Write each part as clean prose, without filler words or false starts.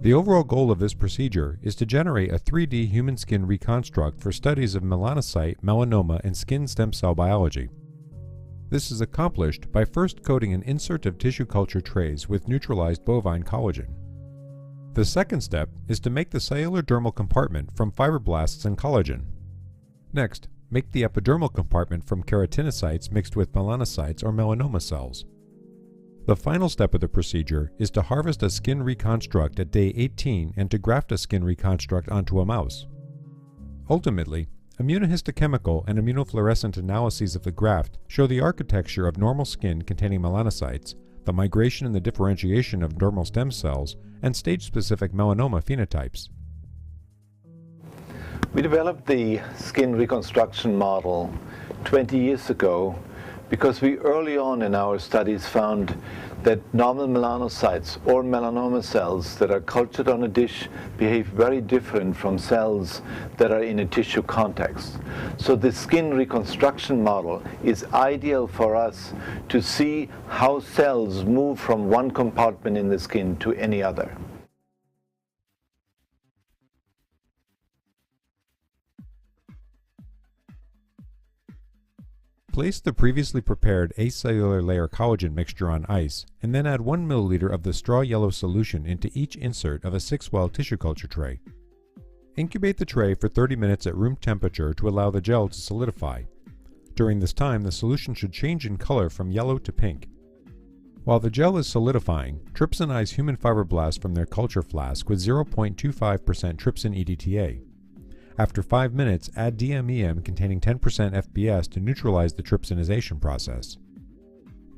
The overall goal of this procedure is to generate a 3D human skin reconstruct for studies of melanocyte, melanoma, and skin stem cell biology. This is accomplished by first coating an insert of tissue culture trays with neutralized bovine collagen. The second step is to make the cellular dermal compartment from fibroblasts and collagen. Next, make the epidermal compartment from keratinocytes mixed with melanocytes or melanoma cells. The final step of the procedure is to harvest a skin reconstruct at day 18 and to graft a skin reconstruct onto a mouse. Ultimately, immunohistochemical and immunofluorescent analyses of the graft show the architecture of normal skin containing melanocytes, the migration and the differentiation of dermal stem cells, and stage-specific melanoma phenotypes. We developed the skin reconstruction model 20 years ago because we early on in our studies found that normal melanocytes or melanoma cells that are cultured on a dish behave very different from cells that are in a tissue context. So the skin reconstruction model is ideal for us to see how cells move from one compartment in the skin to any other. Place the previously prepared acellular layer collagen mixture on ice and then add 1 milliliter of the straw yellow solution into each insert of a 6-well tissue culture tray. Incubate the tray for 30 minutes at room temperature to allow the gel to solidify. During this time, the solution should change in color from yellow to pink. While the gel is solidifying, trypsinize human fibroblasts from their culture flask with 0.25% trypsin EDTA. After 5 minutes, add DMEM containing 10% FBS to neutralize the trypsinization process.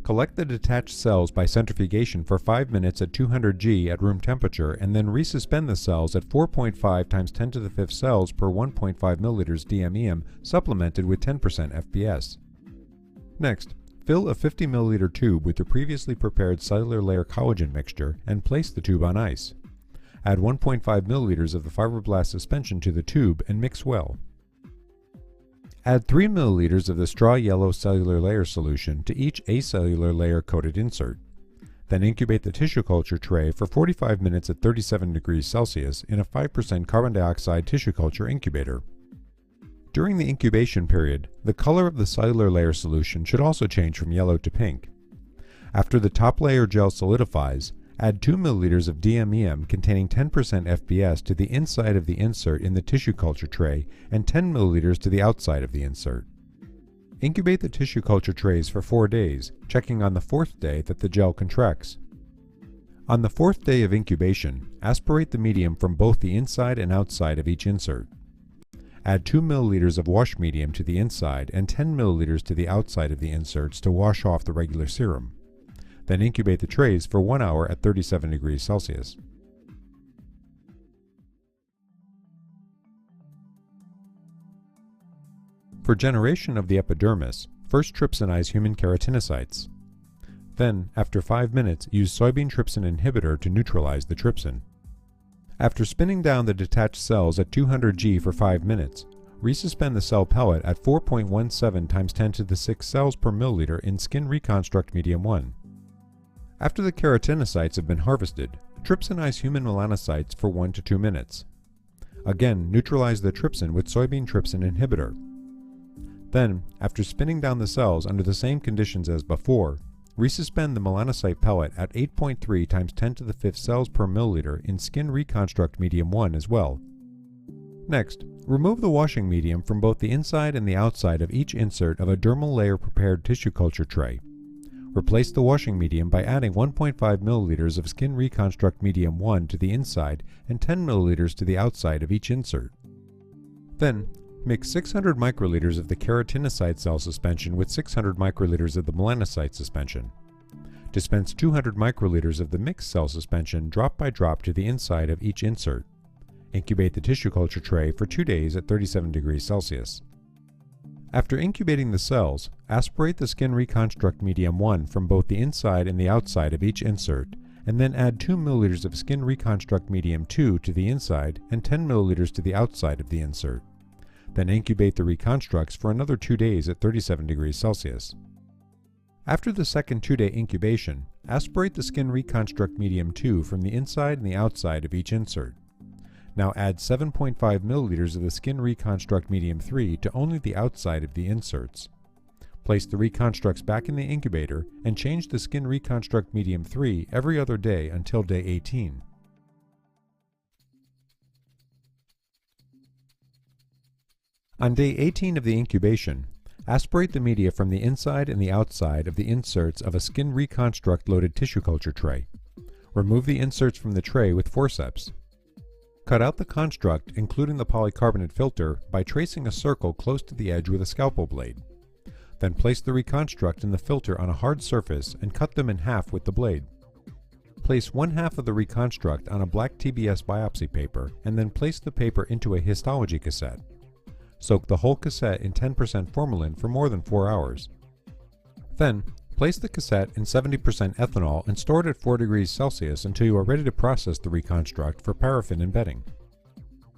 Collect the detached cells by centrifugation for 5 minutes at 200 G at room temperature and then resuspend the cells at 4.5 times 10 to the 5th cells per 1.5 milliliters DMEM supplemented with 10% FBS. Next, fill a 50 milliliter tube with the previously prepared cellular layer collagen mixture and place the tube on ice. Add 1.5 milliliters of the fibroblast suspension to the tube and mix well. Add 3 milliliters of the straw yellow cellular layer solution to each acellular layer coated insert. Then incubate the tissue culture tray for 45 minutes at 37 degrees Celsius in a 5% carbon dioxide tissue culture incubator. During the incubation period, the color of the cellular layer solution should also change from yellow to pink. After the top layer gel solidifies, add 2 milliliters of DMEM containing 10% FBS to the inside of the insert in the tissue culture tray and 10 milliliters to the outside of the insert. Incubate the tissue culture trays for 4 days, checking on the 4th day that the gel contracts. On the 4th day of incubation, aspirate the medium from both the inside and outside of each insert. Add 2 milliliters of wash medium to the inside and 10 milliliters to the outside of the inserts to wash off the regular serum. Then incubate the trays for 1 hour at 37 degrees Celsius. For generation of the epidermis, first trypsinize human keratinocytes. Then, after 5 minutes, use soybean trypsin inhibitor to neutralize the trypsin. After spinning down the detached cells at 200 G for 5 minutes, resuspend the cell pellet at 4.17 times 10 to the 6 cells per milliliter in skin reconstruct medium 1. After the keratinocytes have been harvested, trypsinize human melanocytes for 1 to 2 minutes. Again, neutralize the trypsin with soybean trypsin inhibitor. Then, after spinning down the cells under the same conditions as before, resuspend the melanocyte pellet at 8.3 times 10 to the 5th cells per milliliter in skin reconstruct medium 1 as well. Next, remove the washing medium from both the inside and the outside of each insert of a dermal layer prepared tissue culture tray. Replace the washing medium by adding 1.5 milliliters of skin reconstruct medium 1 to the inside and 10 milliliters to the outside of each insert. Then, mix 600 microliters of the keratinocyte cell suspension with 600 microliters of the melanocyte suspension. Dispense 200 microliters of the mixed cell suspension drop by drop to the inside of each insert. Incubate the tissue culture tray for 2 days at 37 degrees Celsius. After incubating the cells, aspirate the skin reconstruct medium 1 from both the inside and the outside of each insert, and then add 2 milliliters of skin reconstruct medium 2 to the inside and 10 milliliters to the outside of the insert. Then incubate the reconstructs for another 2 days at 37 degrees Celsius. After the second 2-day incubation, Aspirate the Skin Reconstruct Medium 2 from the inside and the outside of each insert. Now add 7.5 milliliters of the Skin Reconstruct Medium 3 to only the outside of the inserts. Place the reconstructs back in the incubator and change the Skin Reconstruct Medium 3 every other day until day 18. On day 18 of the incubation, aspirate the media from the inside and the outside of the inserts of a Skin Reconstruct loaded tissue culture tray. Remove the inserts from the tray with forceps. Cut out the construct, including the polycarbonate filter, by tracing a circle close to the edge with a scalpel blade. Then place the reconstruct and the filter on a hard surface and cut them in half with the blade. Place one half of the reconstruct on a black TBS biopsy paper and then place the paper into a histology cassette. Soak the whole cassette in 10% formalin for more than 4 hours. Then, place the cassette in 70% ethanol and store it at 4 degrees Celsius until you are ready to process the reconstruct for paraffin embedding.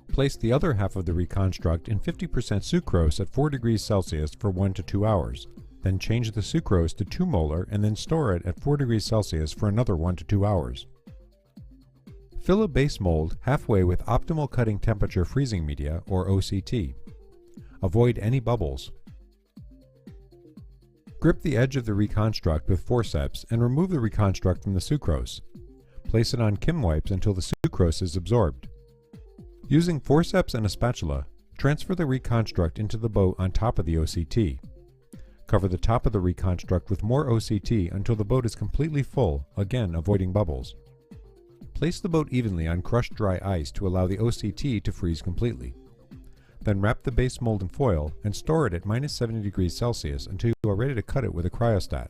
Place the other half of the reconstruct in 50% sucrose at 4 degrees Celsius for 1 to 2 hours. Then change the sucrose to 2 molar and then store it at 4 degrees Celsius for another 1 to 2 hours. Fill a base mold halfway with optimal cutting temperature freezing media, or OCT. Avoid any bubbles. Grip the edge of the reconstruct with forceps and remove the reconstruct from the sucrose. Place it on Kim wipes until the sucrose is absorbed. Using forceps and a spatula, transfer the reconstruct into the boat on top of the OCT. Cover the top of the reconstruct with more OCT until the boat is completely full, again avoiding bubbles. Place the boat evenly on crushed dry ice to allow the OCT to freeze completely. Then wrap the base mold in foil and store it at -70 degrees Celsius until you are ready to cut it with a cryostat.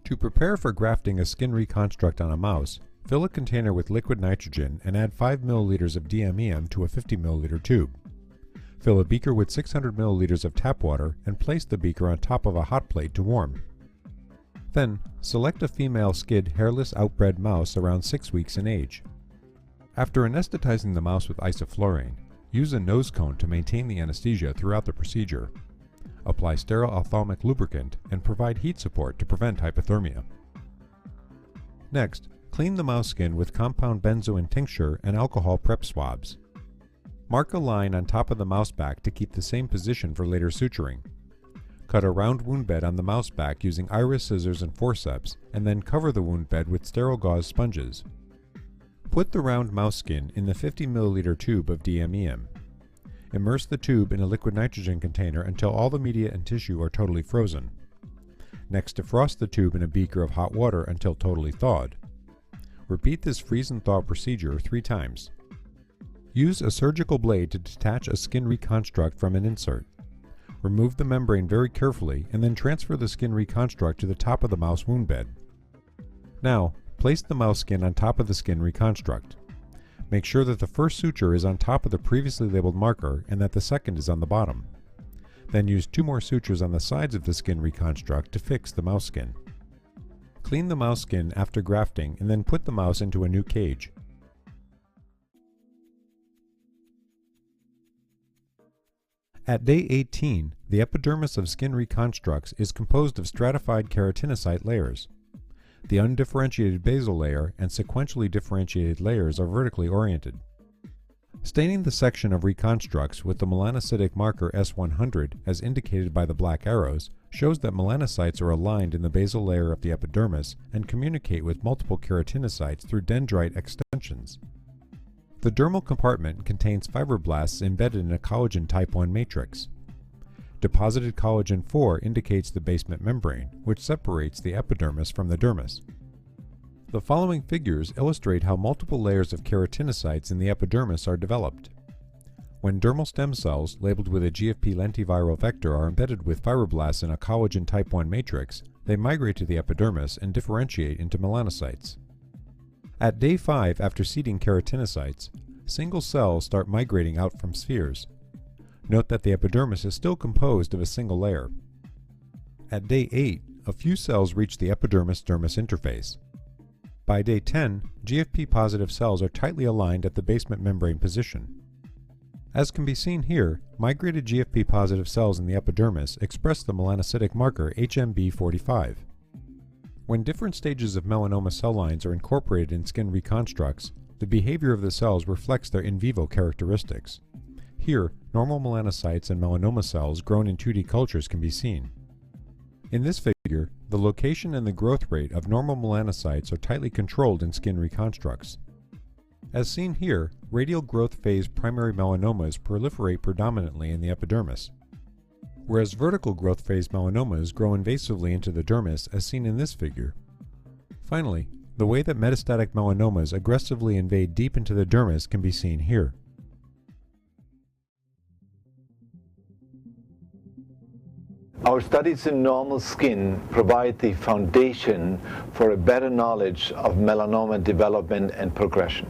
To prepare for grafting a skin reconstruct on a mouse, fill a container with liquid nitrogen and add 5 milliliters of DMEM to a 50 milliliter tube. Fill a beaker with 600 milliliters of tap water and place the beaker on top of a hot plate to warm. Then, select a female skid hairless outbred mouse around 6 weeks in age. After anesthetizing the mouse with isoflurane, use a nose cone to maintain the anesthesia throughout the procedure. Apply sterile ophthalmic lubricant and provide heat support to prevent hypothermia. Next, clean the mouse skin with compound benzoin tincture and alcohol prep swabs. Mark a line on top of the mouse back to keep the same position for later suturing. Cut a round wound bed on the mouse back using iris scissors and forceps, and then cover the wound bed with sterile gauze sponges. Put the round mouse skin in the 50 milliliter tube of DMEM. Immerse the tube in a liquid nitrogen container until all the media and tissue are totally frozen. Next, defrost the tube in a beaker of hot water until totally thawed. Repeat this freeze and thaw procedure 3 times. Use a surgical blade to detach a skin reconstruct from an insert. Remove the membrane very carefully and then transfer the skin reconstruct to the top of the mouse wound bed. Now, place the mouse skin on top of the skin reconstruct. Make sure that the first suture is on top of the previously labeled marker and that the second is on the bottom. Then use 2 more sutures on the sides of the skin reconstruct to fix the mouse skin. Clean the mouse skin after grafting and then put the mouse into a new cage. At day 18, the epidermis of skin reconstructs is composed of stratified keratinocyte layers. The undifferentiated basal layer and sequentially differentiated layers are vertically oriented. Staining the section of reconstructs with the melanocytic marker S100, as indicated by the black arrows, shows that melanocytes are aligned in the basal layer of the epidermis and communicate with multiple keratinocytes through dendrite extensions. The dermal compartment contains fibroblasts embedded in a collagen type 1 matrix. Deposited collagen 4 indicates the basement membrane, which separates the epidermis from the dermis. The following figures illustrate how multiple layers of keratinocytes in the epidermis are developed. When dermal stem cells, labeled with a GFP lentiviral vector, are embedded with fibroblasts in a collagen type 1 matrix, they migrate to the epidermis and differentiate into melanocytes. At day 5 after seeding keratinocytes, single cells start migrating out from spheres. Note that the epidermis is still composed of a single layer. At day 8, a few cells reach the epidermis-dermis interface. By day 10, GFP-positive cells are tightly aligned at the basement membrane position. As can be seen here, migrated GFP-positive cells in the epidermis express the melanocytic marker HMB45. When different stages of melanoma cell lines are incorporated in skin reconstructs, the behavior of the cells reflects their in vivo characteristics. Here, normal melanocytes and melanoma cells grown in 2D cultures can be seen. In this figure, the location and the growth rate of normal melanocytes are tightly controlled in skin reconstructs. As seen here, radial growth phase primary melanomas proliferate predominantly in the epidermis, whereas vertical growth phase melanomas grow invasively into the dermis as seen in this figure. Finally, the way that metastatic melanomas aggressively invade deep into the dermis can be seen here. Our studies in normal skin provide the foundation for a better knowledge of melanoma development and progression.